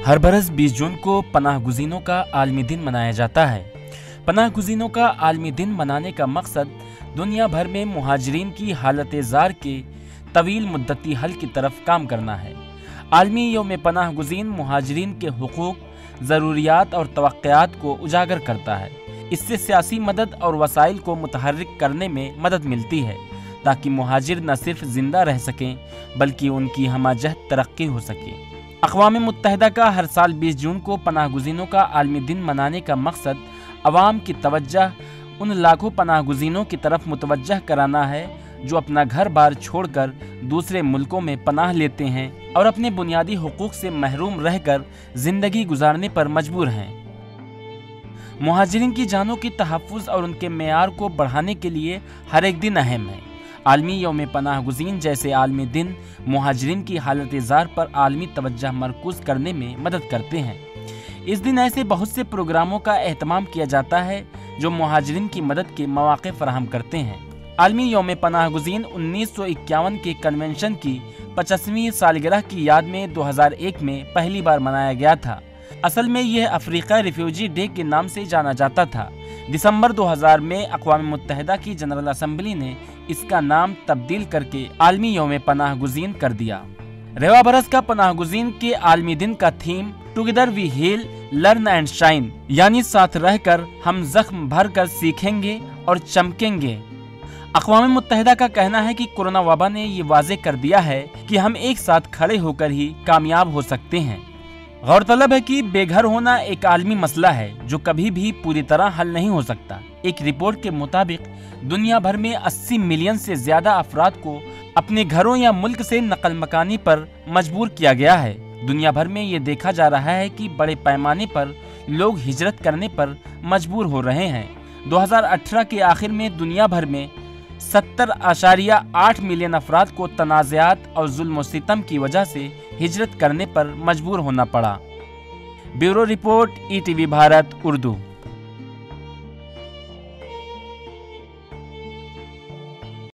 हर बरस 20 जून को पनाह गुज़ीनों का आलमी दिन मनाया जाता है। पनाह गुज़ीनों का आलमी दिन मनाने का मकसद दुनिया भर में मुहाजिरीन की हालत ज़ार के तवील मुद्दती हल की तरफ काम करना है। आलमी यौम पनाह गुज़ीन मुहाजिरीन के हुकूक, ज़रूरियात और तवक्कुआत को उजागर करता है। इससे सियासी मदद और वसाइल को मुतहर्रिक करने में मदद मिलती है ताकि मुहाजिर न सिर्फ ज़िंदा रह सकें बल्कि उनकी हमाजहत तरक्की हो सके। अक़वाम मुत्तहिदा का हर साल 20 जून को पनाह गुज़ीनों का आलमी दिन मनाने का मकसद अवाम की तवज्जह उन लाखों पनाह गुज़ीनों की तरफ मुतवज्जह कराना है जो अपना घर बार छोड़कर दूसरे मुल्कों में पनाह लेते हैं और अपने बुनियादी हुकूक से महरूम रहकर ज़िंदगी गुजारने पर मजबूर हैं। मुहाजिरीन की जानों की तहफ़्फ़ुज़ और उनके मेयार को बढ़ाने के लिए हर एक दिन अहम है। आलमी यौम पनाह गुज़ीन जैसे आलमी दिन मुहाजिरीन की हालत ज़ार पर आलमी तवज्जह मरकूज़ करने में मदद करते हैं। इस दिन ऐसे बहुत से प्रोग्रामों का एहतमाम किया जाता है जो मुहाजिरीन की मदद के मौक़े फराहम करते हैं। आलमी यौम पनाह गुज़ीन 1951 के कन्वेंशन की 50वीं सालगिरह की याद में 2001 में पहली बार मनाया गया था। असल में यह अफ्रीका रिफ्यूजी डे के नाम से जाना जाता था। दिसंबर 2000 में अक़वाम मुत्तहिदा की जनरल असम्बली ने इसका नाम तब्दील करके आलमी यौम पनाह गुज़ीन कर दिया। रेवा बरस का पनाह गुज़ीन के आलमी दिन का theme together we heal, learn and shine, यानी साथ रहकर हम जख्म भर कर सीखेंगे और चमकेंगे। अक़वाम मुत्तहिदा का कहना है कि कोरोना वबा ने ये वाज़े कर दिया है कि हम एक साथ खड़े होकर ही कामयाब हो सकते हैं। गौरतलब है कि बेघर होना एक आलमी मसला है जो कभी भी पूरी तरह हल नहीं हो सकता। एक रिपोर्ट के मुताबिक दुनिया भर में 80 मिलियन से ज्यादा अफराद को अपने घरों या मुल्क से नकल मकानी पर मजबूर किया गया है। दुनिया भर में ये देखा जा रहा है कि बड़े पैमाने पर लोग हिजरत करने पर मजबूर हो रहे हैं। 2018 के आखिर में दुनिया भर में 70.8 मिलियन अफराद को तनाज़ात और जुल्म और सितम की वजह से हिजरत करने पर मजबूर होना पड़ा। Bureau report, ETV Bharat Urdu.